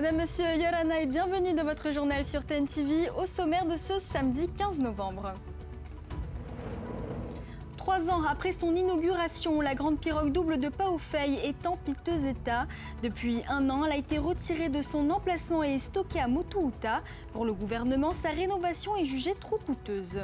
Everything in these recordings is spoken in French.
Madame, Monsieur, Yorana et bienvenue dans votre journal sur TNTV au sommaire de ce samedi 15 novembre. 3 ans après son inauguration, la grande pirogue double de Paoufei est en piteux état. Depuis 1 an, elle a été retirée de son emplacement et est stockée à Motuuta. Pour le gouvernement, sa rénovation est jugée trop coûteuse.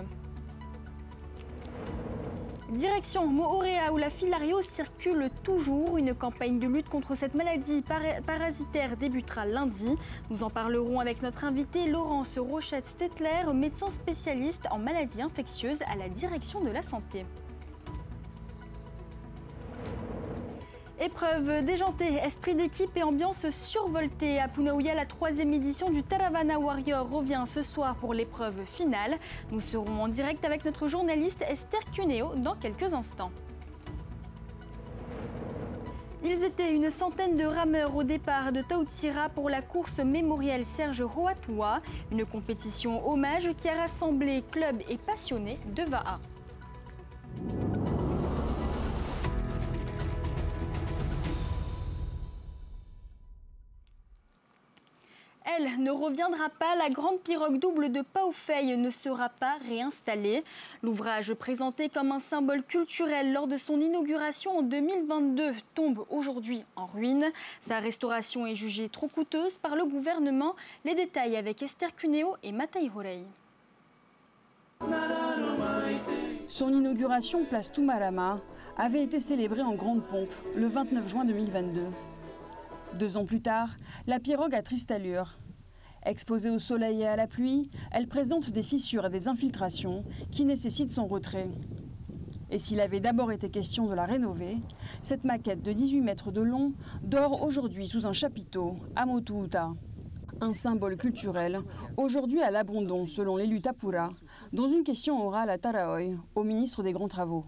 Direction Moorea où la filario circule toujours. Une campagne de lutte contre cette maladie parasitaire débutera lundi. Nous en parlerons avec notre invitée Laurence Rochette-Stettler, médecin spécialiste en maladies infectieuses à la direction de la santé. Épreuve déjantée, esprit d'équipe et ambiance survoltée. À Punaouia, la 3e édition du Taravana Warrior revient ce soir pour l'épreuve finale. Nous serons en direct avec notre journaliste Esther Cuneo dans quelques instants. Ils étaient une centaine de rameurs au départ de Tautira pour la course mémorielle Serge Hoatua, une compétition hommage qui a rassemblé clubs et passionnés de Va'a. Elle ne reviendra pas, la grande pirogue double de Paoufei ne sera pas réinstallée. L'ouvrage présenté comme un symbole culturel lors de son inauguration en 2022 tombe aujourd'hui en ruine. Sa restauration est jugée trop coûteuse par le gouvernement. Les détails avec Esther Cuneo et Matai Horei. Son inauguration place Tumarama avait été célébrée en grande pompe le 29 juin 2022. 2 ans plus tard, la pirogue a triste allure. Exposée au soleil et à la pluie, elle présente des fissures et des infiltrations qui nécessitent son retrait. Et s'il avait d'abord été question de la rénover, cette maquette de 18 mètres de long dort aujourd'hui sous un chapiteau à Motuuta. Un symbole culturel, aujourd'hui à l'abandon selon l'élu Tapura, dans une question orale à Taraoi, au ministre des Grands Travaux.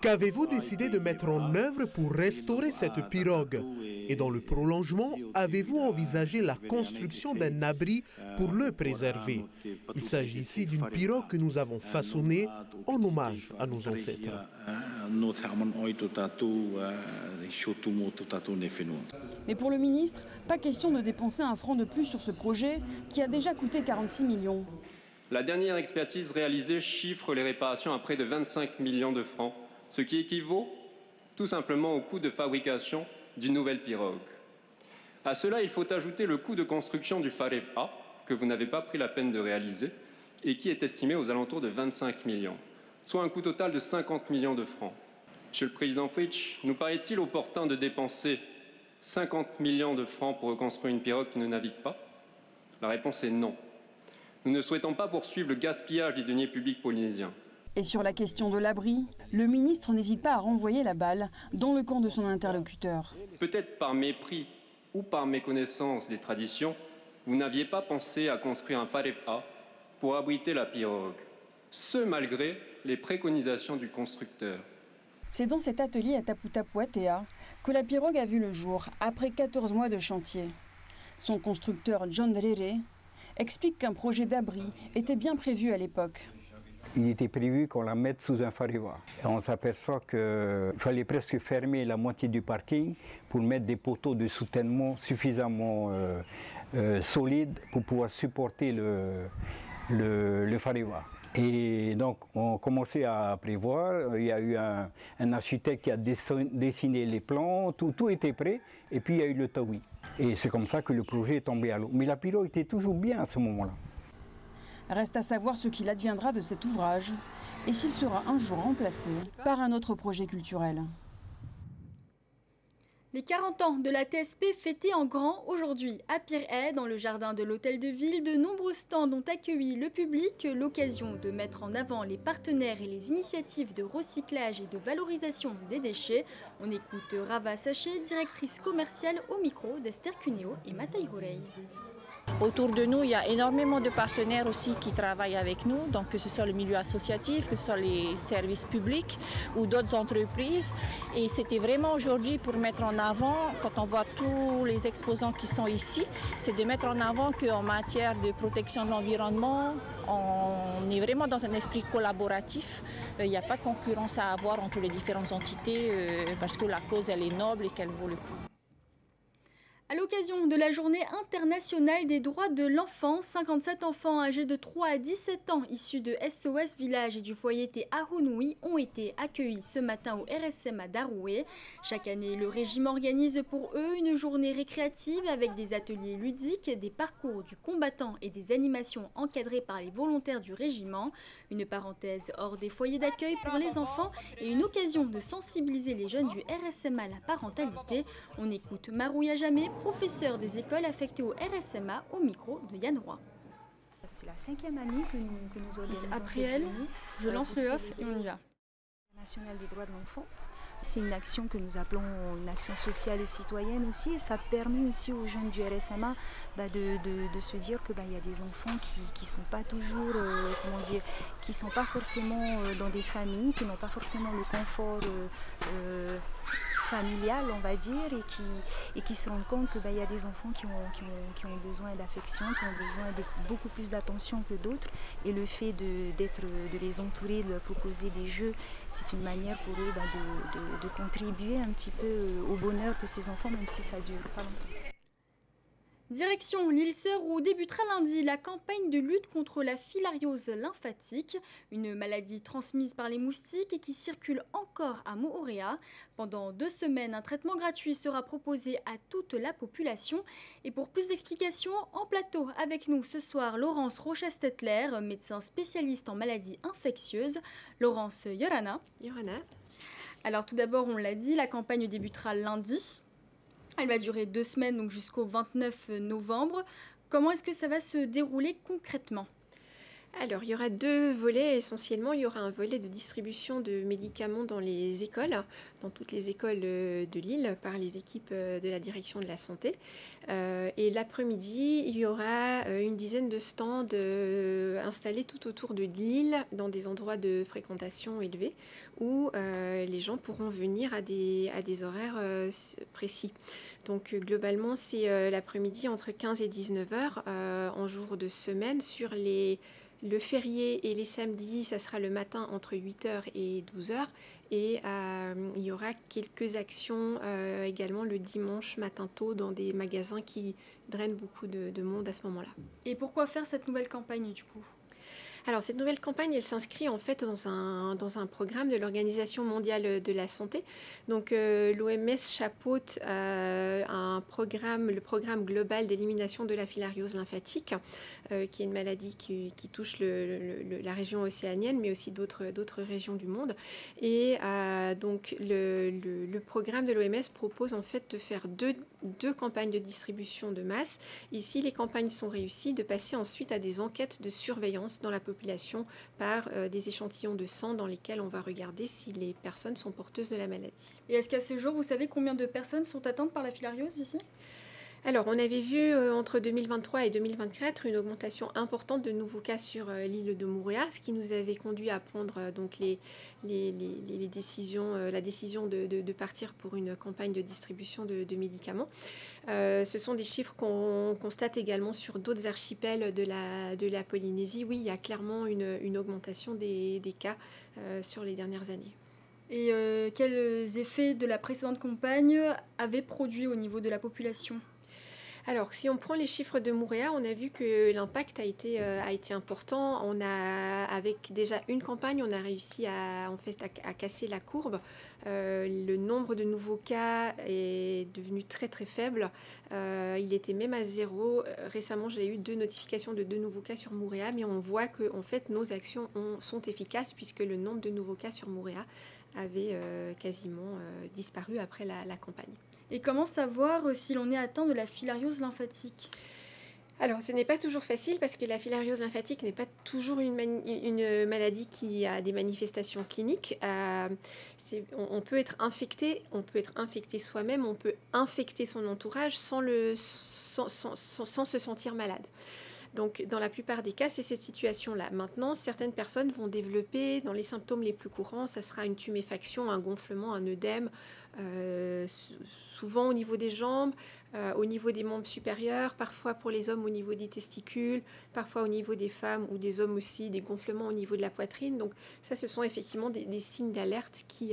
Qu'avez-vous décidé de mettre en œuvre pour restaurer cette pirogue? Et dans le prolongement, avez-vous envisagé la construction d'un abri pour le préserver? Il s'agit ici d'une pirogue que nous avons façonnée en hommage à nos ancêtres. Mais pour le ministre, pas question de dépenser un franc de plus sur ce projet qui a déjà coûté 46 millions. La dernière expertise réalisée chiffre les réparations à près de 25 millions de francs, ce qui équivaut tout simplement au coût de fabrication d'une nouvelle pirogue. À cela, il faut ajouter le coût de construction du Farev A, que vous n'avez pas pris la peine de réaliser, et qui est estimé aux alentours de 25 millions, soit un coût total de 50 millions de francs. Monsieur le Président Fritsch, nous paraît-il opportun de dépenser 50 millions de francs pour reconstruire une pirogue qui ne navigue pas? La réponse est non. Nous ne souhaitons pas poursuivre le gaspillage des deniers publics polynésiens. Et sur la question de l'abri, le ministre n'hésite pas à renvoyer la balle dans le camp de son interlocuteur. Peut-être par mépris ou par méconnaissance des traditions, vous n'aviez pas pensé à construire un Farev A pour abriter la pirogue, ce malgré les préconisations du constructeur. C'est dans cet atelier à Taputapuatea que la pirogue a vu le jour après 14 mois de chantier. Son constructeur John Rere explique qu'un projet d'abri était bien prévu à l'époque. Il était prévu qu'on la mette sous un fareva. On s'aperçoit qu'il fallait presque fermer la moitié du parking pour mettre des poteaux de soutènement suffisamment solides pour pouvoir supporter le fareva. Et donc on commençait à prévoir, il y a eu un architecte qui a dessiné les plans, tout était prêt, et puis il y a eu le taoui. Et c'est comme ça que le projet est tombé à l'eau. Mais la pirogue était toujours bien à ce moment-là. Reste à savoir ce qu'il adviendra de cet ouvrage et s'il sera un jour remplacé par un autre projet culturel. Les 40 ans de la TSP fêtés en grand aujourd'hui à Pirhay, dans le jardin de l'hôtel de ville. De nombreux stands ont accueilli le public, l'occasion de mettre en avant les partenaires et les initiatives de recyclage et de valorisation des déchets. On écoute Rava Saché, directrice commerciale, au micro d'Esther Cuneo et Matai Horei. Autour de nous, il y a énormément de partenaires aussi qui travaillent avec nous, donc que ce soit le milieu associatif, que ce soit les services publics ou d'autres entreprises. Et c'était vraiment aujourd'hui pour mettre en avant, quand on voit tous les exposants qui sont ici, c'est de mettre en avant qu'en matière de protection de l'environnement, on est est vraiment dans un esprit collaboratif. Il n'y a pas de concurrence à avoir entre les différentes entités parce que la cause, elle est noble et qu'elle vaut le coup. À l'occasion de la journée internationale des droits de l'enfant, 57 enfants âgés de 3 à 17 ans issus de SOS Village et du foyer Te Ahunui ont été accueillis ce matin au RSMA d'Aroué. Chaque année, le régime organise pour eux une journée récréative avec des ateliers ludiques, des parcours du combattant et des animations encadrées par les volontaires du régiment. Une parenthèse hors des foyers d'accueil pour les enfants et une occasion de sensibiliser les jeunes du RSMA à la parentalité. On écoute Marouya Jamé, professeur des écoles affectées au RSMA, au micro de Yann Roy. C'est la 5e année que nous organisons. Après elle, je lance le off et on y va. National des droits de l'enfant. C'est une action que nous appelons une action sociale et citoyenne aussi, et ça permet aussi aux jeunes du RSMA de se dire que il y a des enfants qui sont pas toujours, qui sont pas forcément dans des familles, qui n'ont pas forcément le confort familial, on va dire, et qui se rendent compte que y a des enfants qui ont besoin d'affection, qui ont besoin de beaucoup plus d'attention que d'autres, et le fait de les entourer, de leur proposer des jeux, c'est une manière pour eux de contribuer un petit peu au bonheur de ces enfants, même si ça dure pas longtemps. Direction l'île-Sœur où débutera lundi la campagne de lutte contre la filariose lymphatique, une maladie transmise par les moustiques et qui circule encore à Moorea. Pendant 2 semaines, un traitement gratuit sera proposé à toute la population. Et pour plus d'explications, en plateau avec nous ce soir, Laurence Rochas-Tetler, médecin spécialiste en maladies infectieuses. Laurence, Yorana. Yorana. Alors tout d'abord, on l'a dit, la campagne débutera lundi. Elle va durer 2 semaines, donc jusqu'au 29 novembre. Comment est-ce que ça va se dérouler concrètement ? Alors, il y aura 2 volets essentiellement. Il y aura un volet de distribution de médicaments dans les écoles, dans toutes les écoles de l'île, par les équipes de la direction de la santé. Et l'après-midi, il y aura une dizaine de stands installés tout autour de l'île, dans des endroits de fréquentation élevés, où les gens pourront venir à des horaires précis. Donc globalement, c'est l'après-midi entre 15 et 19 heures en jour de semaine. Sur le férié et les samedis, ça sera le matin entre 8h et 12h. Et il y aura quelques actions également le dimanche matin tôt dans des magasins qui drainent beaucoup de monde à ce moment-là. Et pourquoi faire cette nouvelle campagne du coup ? Alors, cette nouvelle campagne, elle s'inscrit en fait dans un programme de l'Organisation mondiale de la santé. Donc, l'OMS chapeaute le programme global d'élimination de la filariose lymphatique, qui est une maladie qui touche la région océanienne, mais aussi d'autres régions du monde. Et donc, le programme de l'OMS propose en fait de faire deux campagnes de distribution de masse. Ici, les campagnes sont réussies, de passer ensuite à des enquêtes de surveillance dans la population par des échantillons de sang dans lesquels on va regarder si les personnes sont porteuses de la maladie. Et est-ce qu'à ce jour, vous savez combien de personnes sont atteintes par la filariose ici ? Alors, on avait vu entre 2023 et 2024 une augmentation importante de nouveaux cas sur l'île de Moorea, ce qui nous avait conduit à prendre donc la décision de partir pour une campagne de distribution de médicaments. Ce sont des chiffres qu'on constate également sur d'autres archipels de la Polynésie. Oui, il y a clairement une augmentation des cas sur les dernières années. Et quels effets de la précédente campagne avaient produit au niveau de la population ? Alors, si on prend les chiffres de Moorea, on a vu que l'impact a été important. Avec déjà une campagne, on a réussi à casser la courbe. Le nombre de nouveaux cas est devenu très très faible. Il était même à 0. Récemment, j'ai eu 2 notifications de 2 nouveaux cas sur Moorea, mais on voit que en fait, nos actions sont efficaces puisque le nombre de nouveaux cas sur Moorea avait quasiment disparu après la campagne. Et comment savoir si l'on est atteint de la filariose lymphatique ? Alors, ce n'est pas toujours facile parce que la filariose lymphatique n'est pas toujours une maladie qui a des manifestations cliniques. On peut être infecté soi-même, on peut infecter son entourage sans se sentir malade. Donc dans la plupart des cas, c'est cette situation-là. Maintenant, certaines personnes vont développer, dans les symptômes les plus courants, ça sera une tuméfaction, un gonflement, un œdème, souvent au niveau des jambes, au niveau des membres supérieurs, parfois pour les hommes au niveau des testicules, parfois au niveau des femmes ou des hommes aussi, des gonflements au niveau de la poitrine. Donc ça, ce sont effectivement des signes d'alerte qui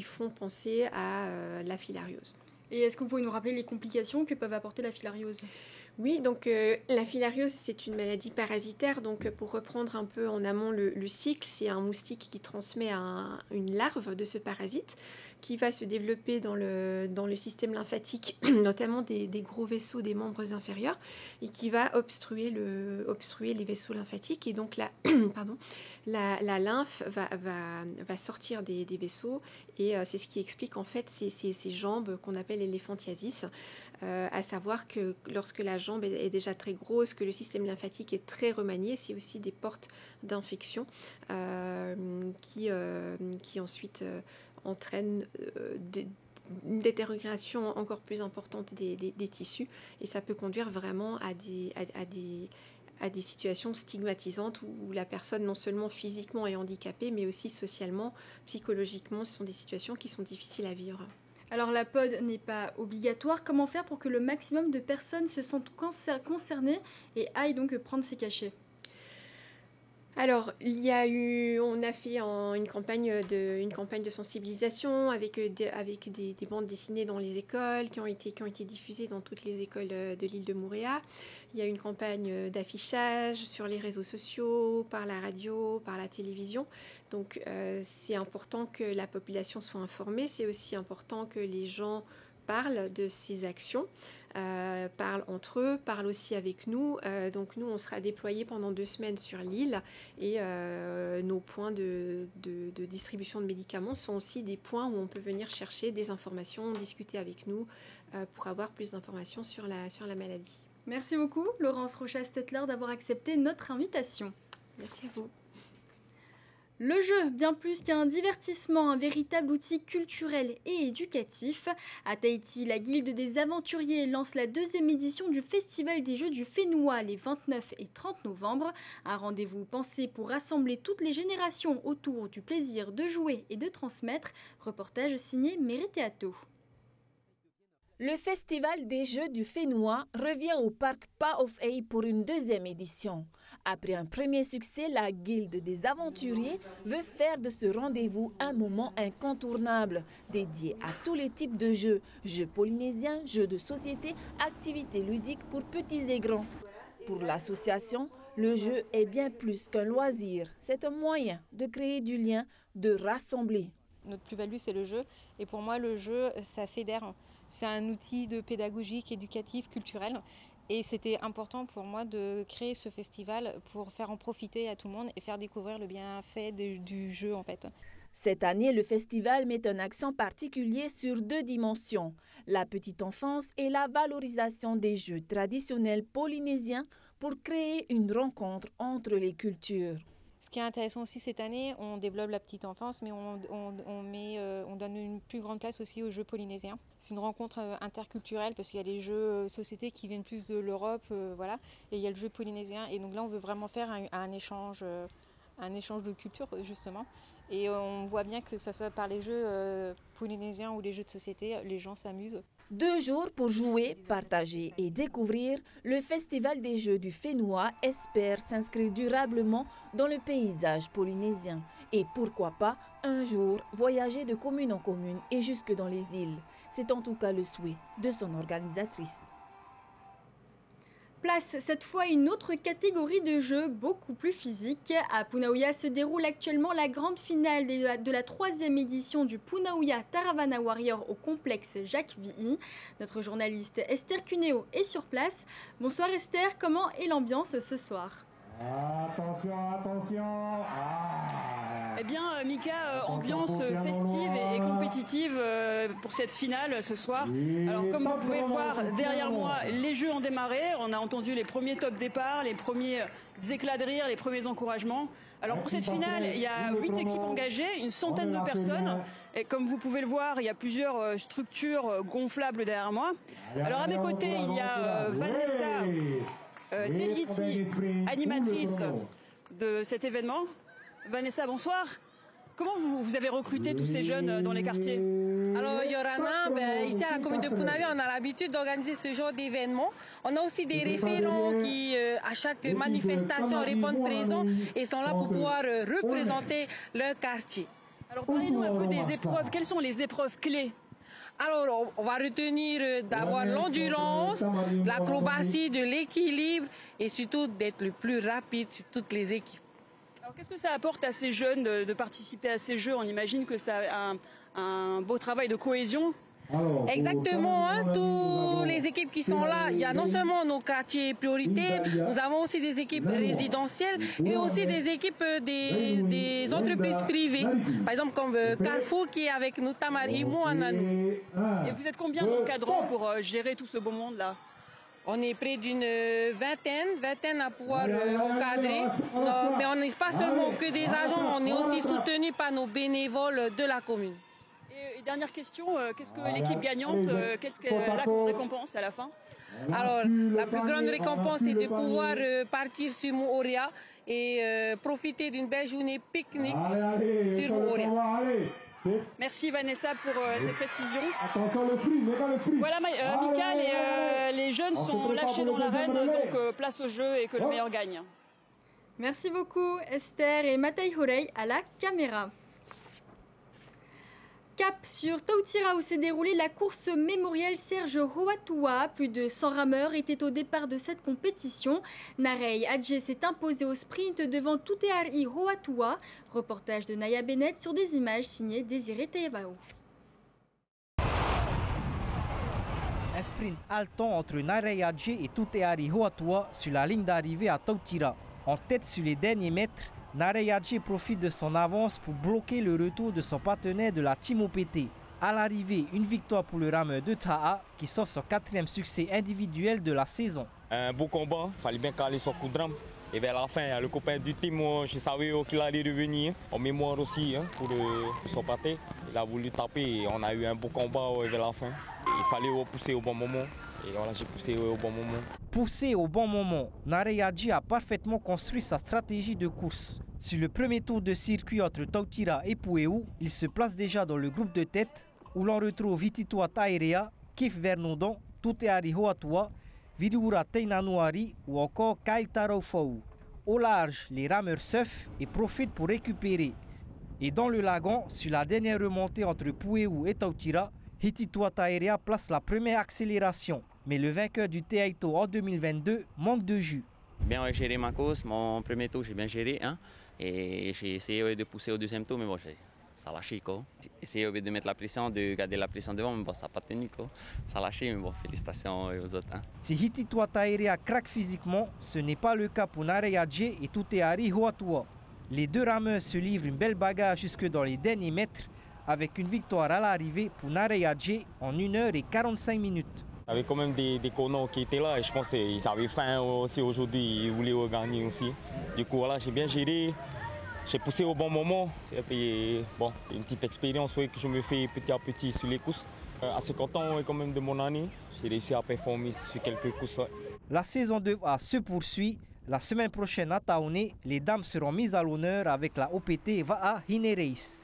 font penser à la filariose. Et est-ce que vous pouvez nous rappeler les complications que peuvent apporter la filariose ? Oui, donc la filariose, c'est une maladie parasitaire. Donc pour reprendre un peu en amont le cycle, c'est un moustique qui transmet une larve de ce parasite qui va se développer dans le système lymphatique, notamment des gros vaisseaux des membres inférieurs, et qui va obstruer les vaisseaux lymphatiques. Et donc la lymphe va sortir des vaisseaux, et c'est ce qui explique en fait ces jambes qu'on appelle éléphantiasis. À savoir que lorsque la jambe est déjà très grosse, que le système lymphatique est très remanié, c'est aussi des portes d'infection qui ensuite entraînent une détérioration encore plus importante des tissus, et ça peut conduire vraiment à des situations stigmatisantes où la personne non seulement physiquement est handicapée, mais aussi socialement, psychologiquement, ce sont des situations qui sont difficiles à vivre. Alors la POD n'est pas obligatoire. Comment faire pour que le maximum de personnes se sentent concernées et aillent donc prendre ces cachets ? Alors, on a fait une campagne de sensibilisation avec des bandes dessinées dans les écoles qui ont été diffusées dans toutes les écoles de l'île de Mooréa. Il y a une campagne d'affichage sur les réseaux sociaux, par la radio, par la télévision. Donc, c'est important que la population soit informée. C'est aussi important que les gens parlent de ces actions, parlent entre eux, parlent aussi avec nous. Donc nous, on sera déployés pendant 2 semaines sur l'île, et nos points de distribution de médicaments sont aussi des points où on peut venir chercher des informations, discuter avec nous pour avoir plus d'informations sur la maladie. Merci beaucoup, Laurence Rochas-Stettler, d'avoir accepté notre invitation. Merci à vous. Le jeu, bien plus qu'un divertissement, un véritable outil culturel et éducatif. À Tahiti, la Guilde des Aventuriers lance la 2e édition du Festival des Jeux du Fénois les 29 et 30 novembre. Un rendez-vous pensé pour rassembler toutes les générations autour du plaisir de jouer et de transmettre. Reportage signé Méritéato. Le Festival des Jeux du Fénois revient au parc Pa-of-Ei pour une 2e édition. Après un premier succès, la Guilde des Aventuriers veut faire de ce rendez-vous un moment incontournable, dédié à tous les types de jeux, jeux polynésiens, jeux de société, activités ludiques pour petits et grands. Pour l'association, le jeu est bien plus qu'un loisir. C'est un moyen de créer du lien, de rassembler. Notre plus-value, c'est le jeu. Et pour moi, le jeu, ça fédère. C'est un outil de pédagogique, éducatif, culturel. Et c'était important pour moi de créer ce festival pour faire en profiter à tout le monde et faire découvrir le bienfait du jeu en fait. Cette année, le festival met un accent particulier sur 2 dimensions, la petite enfance et la valorisation des jeux traditionnels polynésiens pour créer une rencontre entre les cultures. Ce qui est intéressant aussi cette année, on développe la petite enfance, mais on donne une plus grande place aussi aux jeux polynésiens. C'est une rencontre interculturelle parce qu'il y a les jeux société qui viennent plus de l'Europe, voilà, et il y a le jeu polynésien. Et donc là, on veut vraiment faire un échange de culture justement. Et on voit bien que ce soit par les jeux polynésiens ou les jeux de société, les gens s'amusent. 2 jours pour jouer, partager et découvrir, le Festival des Jeux du Fénois espère s'inscrire durablement dans le paysage polynésien. Et pourquoi pas, un jour, voyager de commune en commune et jusque dans les îles. C'est en tout cas le souhait de son organisatrice. Place cette fois une autre catégorie de jeux beaucoup plus physique. À Punaouia se déroule actuellement la grande finale de la 3e édition du Punaouia Taravana Warrior au complexe Jacques Vihi. Notre journaliste Esther Cuneo est sur place. Bonsoir Esther, comment est l'ambiance ce soir ? Attention, attention. Eh bien, Mika, ambiance festive et compétitive pour cette finale ce soir. Alors, comme vous pouvez le voir derrière moi, les jeux ont démarré. On a entendu les premiers top départs, les premiers éclats de rire, les premiers encouragements. Alors, pour cette finale, il y a 8 équipes engagées, une centaine de personnes. Et comme vous pouvez le voir, il y a plusieurs structures gonflables derrière moi. Alors, à mes côtés, il y a Vanessa Deliti, animatrice de cet événement. Vanessa, bonsoir. Comment vous avez recruté tous ces jeunes dans les quartiers? Alors, Yorana, ici à la commune de Pounavé, on a l'habitude d'organiser ce genre d'événement. On a aussi des référents qui, à chaque manifestation, répondent présents et sont là pour pouvoir représenter leur quartier. Alors, parlez-nous un peu des épreuves. Quelles sont les épreuves clés? Alors, on va retenir d'avoir l'endurance, l'acrobatie, de l'équilibre et surtout d'être le plus rapide sur toutes les équipes. Alors, qu'est-ce que ça apporte à ces jeunes de participer à ces jeux? On imagine que ça a un beau travail de cohésion. Exactement, hein, toutes les équipes qui sont là, il y a non seulement nos quartiers prioritaires, nous avons aussi des équipes résidentielles et aussi des équipes des entreprises privées. Par exemple comme Carrefour qui est avec nous, Tamari Mouananou. Et vous êtes combien d'encadrants pour gérer tout ce beau monde-là? On est près d'une vingtaine à pouvoir encadrer. Mais on n'est pas seulement que des agents, on est aussi soutenu par nos bénévoles de la commune. Et dernière question, qu'est-ce que l'équipe gagnante, qu'est-ce qu'elle a comme récompense à la fin? Alors, la plus grande récompense, c'est de pouvoir partir sur Mooria et profiter d'une belle journée pique-nique sur Mooria. Merci Vanessa pour ces précisions. Attention le fruit, le fruit. Voilà Mika, les jeunes sont lâchés dans l'arène, donc place au jeu et que le meilleur gagne. Merci beaucoup Esther et Matei Horei à la caméra. Cap sur Tautira où s'est déroulée la course mémorielle Serge Hoatua. Plus de 100 rameurs étaient au départ de cette compétition. Narei Adje s'est imposé au sprint devant Tuteari Hoatua. Reportage de Naya Bennett sur des images signées Désiré Tayabao. Un sprint haletant entre Narei Adje et Tuteari Hoatua sur la ligne d'arrivée à Tautira. En tête sur les derniers mètres, Narei Adje profite de son avance pour bloquer le retour de son partenaire de la Team OPT. À l'arrivée, une victoire pour le rameur de Taha qui sort son 4e succès individuel de la saison. Un beau combat, il fallait bien caler son coup de rame. Et vers la fin, le copain du team, je savais qu'il allait revenir. En mémoire aussi pour son pâté. Il a voulu taper et on a eu un beau combat vers la fin. Il fallait repousser au bon moment. Et voilà, j'ai poussé au bon moment. Poussé au bon moment, Narei Adje a parfaitement construit sa stratégie de course. Sur le premier tour de circuit entre Tautira et Pueu, il se place déjà dans le groupe de tête où l'on retrouve Hititoa Taerea, Kif Vernodon, Tuteari Hoatua, Virura Teinanuari ou encore Kyle Tarofou. Au large, les rameurs surfent et profitent pour récupérer. Et dans le lagon, sur la dernière remontée entre Pueu et Tautira, Hititoa Taerea place la première accélération. Mais le vainqueur du Teaito en 2022 manque de jus. Bien géré ma course, mon premier tour j'ai bien géré. Hein, et j'ai essayé de pousser au deuxième tour, mais bon, ça a lâché. J'ai essayé de mettre la pression, de garder la pression devant, mais bon, ça n'a pas tenu. Ça a lâché, mais bon, félicitations aux autres. Hein. Si Hititoa Taerea craque physiquement, ce n'est pas le cas pour Narei Adje et Tuteari Hoatua. Les deux rameurs se livrent une belle bagarre jusque dans les derniers mètres, avec une victoire à l'arrivée pour Narei Adje en 1 h et 45 minutes. Il y avait quand même des connors qui étaient là et je pense qu'ils avaient faim aussi aujourd'hui, ils voulaient gagner aussi. Du coup, voilà, j'ai bien géré, j'ai poussé au bon moment. Et puis, bon, c'est une petite expérience que je me fais petit à petit sur les courses. Assez content quand même de mon année, j'ai réussi à performer sur quelques courses. La saison 2A se poursuit. La semaine prochaine à Taoné, les dames seront mises à l'honneur avec la OPT Va'a Hine Race.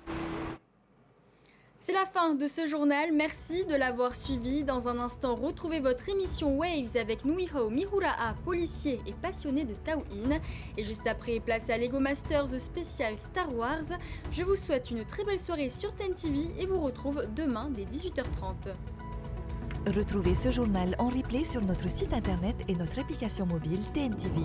C'est la fin de ce journal, merci de l'avoir suivi. Dans un instant, retrouvez votre émission Waves avec Nuihao Mihura'a, policier et passionné de Taoïn. Et juste après, place à Lego Masters spécial Star Wars. Je vous souhaite une très belle soirée sur TEN TV et vous retrouve demain dès 18h30. Retrouvez ce journal en replay sur notre site internet et notre application mobile TEN TV.